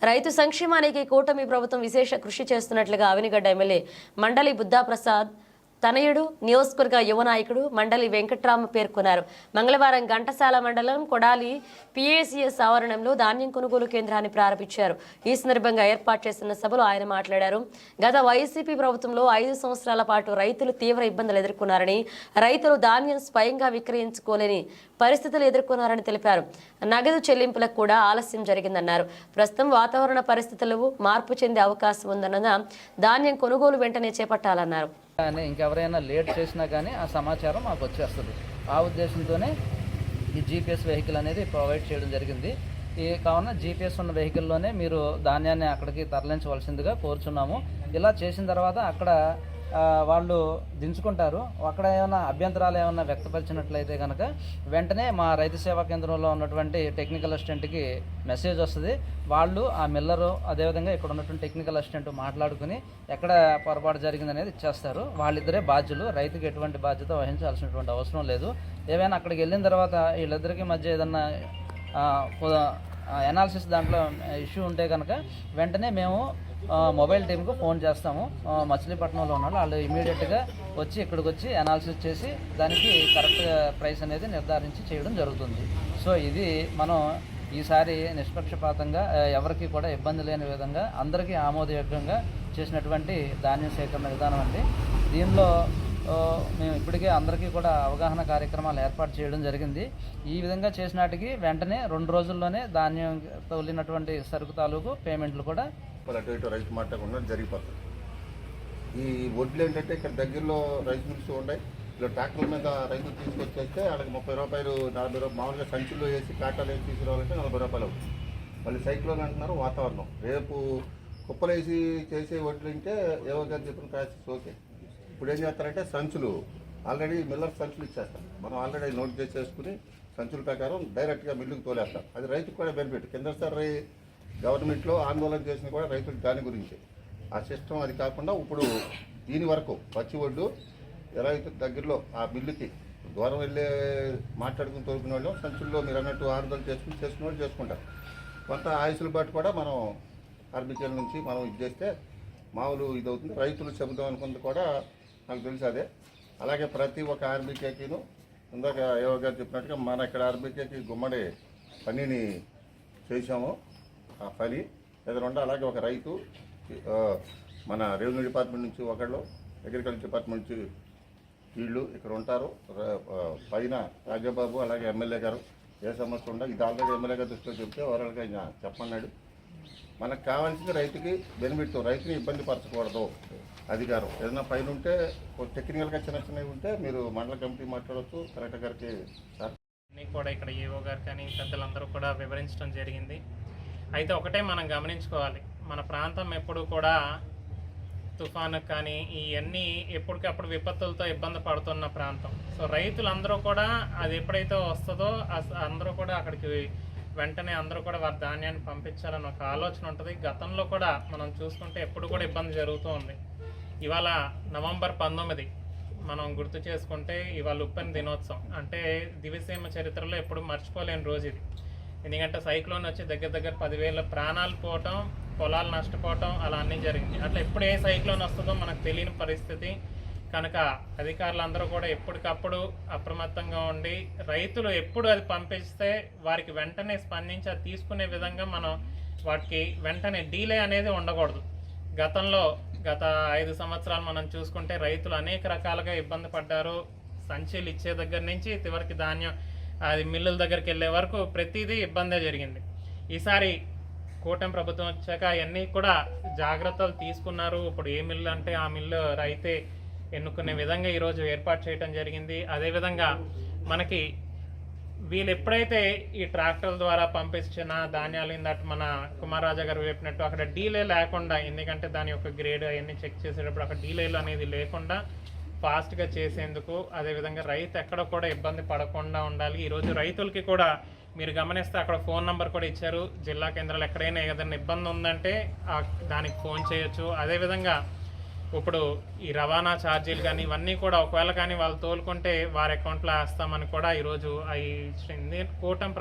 రైతు సంక్షేమానికి కూటమి ప్రభుత్వం విశేష కృషి చేస్తున్నట్లుగా అవినిగడ్డ ఎమ్మెల్యే మండలి బుద్ధాప్రసాద్ తనయుడు నియోజకవర్గ యువ నాయకుడు మండలి వెంకట్రామ పేర్కొన్నారు. మంగళవారం ఘంటసాల మండలం కొడాలి పిఏసిఎస్ ఆవరణంలో ధాన్యం కొనుగోలు కేంద్రాన్ని ప్రారంభించారు. ఈ సందర్భంగా ఏర్పాటు చేసిన సభలో ఆయన మాట్లాడారు. గత వైసీపీ ప్రభుత్వంలో 5 సంవత్సరాల పాటు రైతులు తీవ్ర ఇబ్బందులు ఎదుర్కొన్నారని, రైతులు ధాన్యం స్వయంగా విక్రయించుకోలేని పరిస్థితులు ఎదుర్కొన్నారని తెలిపారు. నగదు చెల్లింపులకు కూడా ఆలస్యం జరిగిందన్నారు. ప్రస్తుతం వాతావరణ పరిస్థితులు మార్పు చెందే అవకాశం ఉందన్న ధాన్యం కొనుగోలు వెంటనే చేపట్టాలన్నారు. ఇంకెవరైనా లేట్ చేసినా కానీ ఆ సమాచారం మాకు వచ్చేస్తుంది. ఆ ఉద్దేశంతోనే ఈ జీపీఎస్ వెహికల్ అనేది ప్రొవైడ్ చేయడం జరిగింది. కావున జీపీఎస్ ఉన్న వెహికల్లోనే మీరు ధాన్యాన్ని అక్కడికి తరలించవలసిందిగా కోరుచున్నాము. ఇలా చేసిన తర్వాత అక్కడ వాళ్ళు దించుకుంటారు. అక్కడ ఏమైనా అభ్యంతరాలు ఏమైనా వ్యక్తపరిచినట్లయితే కనుక వెంటనే మా రైతు సేవా కేంద్రంలో ఉన్నటువంటి టెక్నికల్ అసిస్టెంట్కి మెసేజ్ వస్తుంది. వాళ్ళు ఆ మిల్లరు అదేవిధంగా ఇక్కడ ఉన్నటువంటి టెక్నికల్ అసిస్టెంట్ మాట్లాడుకుని ఎక్కడ పొరపాటు జరిగిందనేది ఇచ్చేస్తారు. వాళ్ళిద్దరే బాధ్యులు. రైతుకి ఎటువంటి బాధ్యత వహించాల్సినటువంటి అవసరం లేదు. ఏమైనా అక్కడికి వెళ్ళిన తర్వాత వీళ్ళిద్దరికి మధ్య ఏదన్నా ఎనాలిసిస్ దాంట్లో ఇష్యూ ఉంటే కనుక వెంటనే మేము మొబైల్ టీంకు ఫోన్ చేస్తాము. మచిలీపట్నంలో ఉన్న వాళ్ళు ఇమీడియట్గా వచ్చి ఇక్కడికి వచ్చి అనాలిసిస్ చేసి దానికి కరెక్ట్ ప్రైస్ అనేది నిర్ధారించి చేయడం జరుగుతుంది. సో ఇది మనం ఈసారి నిష్పక్షపాతంగా ఎవరికి కూడా ఇబ్బంది లేని విధంగా అందరికీ ఆమోదయోగ్యంగా చేసినటువంటి ధాన్యం సేకరణ విధానం అండి. దీనిలో మేము ఇప్పటికే అందరికీ కూడా అవగాహన కార్యక్రమాలు ఏర్పాటు చేయడం జరిగింది. ఈ విధంగా చేసినాటికి వెంటనే 2 రోజుల్లోనే ధాన్యం తోలినటువంటి సరుకు తాలూకు పేమెంట్లు కూడా అటు ఇటు రైతు మాట్లాడకుండా జరిగిపోతుంది. ఈ వడ్లు ఏంటంటే ఇక్కడ దగ్గరలో రైస్ మిల్స్ ఉన్నాయి. ఇలా ట్రాక్టర్ల మీద రైతులు తీసుకొచ్చేస్తే వాళ్ళకి 30 రూపాయలు 40 రూపాయలు మామూలుగా సంచుల్లో వేసి కాటాలు వేసి తీసుకురావాలంటే 40 రూపాయలు అవుతుంది. మళ్ళీ సైక్లోన్ అంటున్నారు వాతావరణం. రేపు కుప్పలేసి చేసే వడ్లు అంటే ఏవో గారు చెప్పిన ప్రాసెస్ ఓకే. ఇప్పుడు ఏం చేస్తారంటే సంచులు ఆల్రెడీ మిల్లర్ సంచులు ఇచ్చేస్తారు. మనం ఆల్రెడీ నోట్ చేసేసుకుని సంచుల ప్రకారం డైరెక్ట్గా మిల్లుకి తోలేస్తాం. అది రైతుకు కూడా బెనిఫిట్. కిందసారి గవర్నమెంట్లో ఆందోళన చేసిన కూడా రైతులకు దాని గురించి ఆ సిస్టమ్. అది కాకుండా ఇప్పుడు దీని వరకు పచ్చి ఒడ్డు ఎలా అయితే దగ్గరలో ఆ మిల్లుకి దూరం వెళ్ళే మాట్లాడుకుని తోలుకునే వాళ్ళు సంచుల్లో మీరు అన్నట్టు ఆందోళన చేసుకునే వాళ్ళు చేసుకుంటారు. కొంత ఆయుసులు బట్టి కూడా మనం ఆర్బికేల నుంచి మనం ఇది చేస్తే మామూలు ఇది అవుతుంది. రైతులు చెబుదాం అనుకుంది కూడా నాకు తెలుసు అదే. అలాగే ప్రతి ఒక్క ఆర్బీకేకిను ఇందాక ఏవో గారు చెప్పినట్టుగా మన ఇక్కడ ఆర్బీకేకి గుమ్మడి పనిని చేసాము. ఆ పని ఎదురుండా అలాగే ఒక రైతు మన రెవెన్యూ డిపార్ట్మెంట్ నుంచి ఒకళ్ళు, అగ్రికల్చర్ డిపార్ట్మెంట్ నుంచి వీళ్ళు ఇక్కడ ఉంటారు. పైన రాజాబాబు అలాగే ఎమ్మెల్యే గారు ఏ సమస్య ఉండ ఇది ఆల్రెడీ ఎమ్మెల్యే గారు దృష్టిలో చెప్తే ఓవరాల్గా ఆయన చెప్పన్నాడు. మనకు కావాల్సింది రైతుకి బెనిఫిట్, రైతుని ఇబ్బంది పరచకూడదు. అధికారం ఏదైనా పైన ఉంటే టెక్నికల్గా చిన్న చిన్నవి ఉంటే మీరు మండల కమిటీ మాట్లాడవచ్చు. కలెక్టర్ గారికి సార్ కూడా ఇక్కడ ఏఓ గారు కానీ పెద్దలందరూ కూడా వివరించడం జరిగింది. అయితే ఒకటే మనం గమనించుకోవాలి, మన ప్రాంతం ఎప్పుడు కూడా తుఫాను కానీ ఇవన్నీ ఎప్పటికప్పుడు విపత్తులతో ఇబ్బంది పడుతున్న ప్రాంతం. సో రైతులందరూ కూడా అది ఎప్పుడైతే వస్తుందో అందరూ కూడా అక్కడికి వెంటనే అందరూ కూడా వారి ధాన్యాన్ని పంపించాలని ఒక ఆలోచన ఉంటుంది. గతంలో కూడా మనం చూసుకుంటే ఎప్పుడు కూడా ఇబ్బంది జరుగుతూ ఉంది. ఇవాళ నవంబర్ 19 మనం గుర్తు చేసుకుంటే ఇవాళ ఉప్పెన దినోత్సవం. అంటే దివిసీమ చరిత్రలో ఎప్పుడు మర్చిపోలేని రోజు ఇది. ఎందుకంటే సైక్లోన్ వచ్చి దగ్గర 10,000 ప్రాణాలు పోవటం, పొలాలు నష్టపోవటం అలా అన్నీ జరిగింది. అట్లా ఎప్పుడు ఏ సైక్లోన్ వస్తుందో మనకు తెలియని పరిస్థితి కనుక అధికారులందరూ కూడా ఎప్పటికప్పుడు అప్రమత్తంగా ఉండి రైతులు ఎప్పుడు అది పంపిస్తే వారికి వెంటనే స్పందించి అది తీసుకునే విధంగా మనం వాటికి వెంటనే డీలే అనేది ఉండకూడదు. గత 5 సంవత్సరాలు మనం చూసుకుంటే రైతులు అనేక రకాలుగా ఇబ్బంది పడ్డారు. సంచీలు ఇచ్చే దగ్గర నుంచి చివరికి ధాన్యం అది మిల్లుల దగ్గరికి వెళ్ళే వరకు ప్రతిదీ ఇబ్బందే జరిగింది. ఈసారి కూటమి ప్రభుత్వం వచ్చాక అవన్నీ కూడా జాగ్రత్తలు తీసుకున్నారు. ఇప్పుడు ఏ మిల్లు అంటే ఆ మిల్లు రైతే ఎన్నుకునే విధంగా ఈరోజు ఏర్పాటు చేయడం జరిగింది. అదేవిధంగా మనకి వీళ్ళు ఎప్పుడైతే ఈ ట్రాక్టర్ల ద్వారా పంపించిన ధాన్యాలు ఇందాక మన కుమార్ రాజా గారు చెప్పినట్టు అక్కడ డీలే లేకుండా, ఎందుకంటే దాని యొక్క గ్రేడ్ అవన్నీ చెక్ చేసేటప్పుడు అక్కడ డీలేలు అనేది లేకుండా ఫాస్ట్గా చేసేందుకు, అదేవిధంగా రైతు ఎక్కడ కూడా ఇబ్బంది పడకుండా ఉండాలి. ఈరోజు రైతులకి కూడా మీరు గమనిస్తే అక్కడ ఫోన్ నెంబర్ కూడా ఇచ్చారు. జిల్లా కేంద్రాలు ఎక్కడైనా ఏదైనా ఇబ్బంది ఉందంటే దానికి ఫోన్ చేయొచ్చు. అదేవిధంగా ఇప్పుడు ఈ రవాణా ఛార్జీలు కానీ ఇవన్నీ కూడా ఒకవేళ కానీ వాళ్ళు తోలుకుంటే వారి అకౌంట్లో వేస్తామని కూడా ఈరోజు కూటమి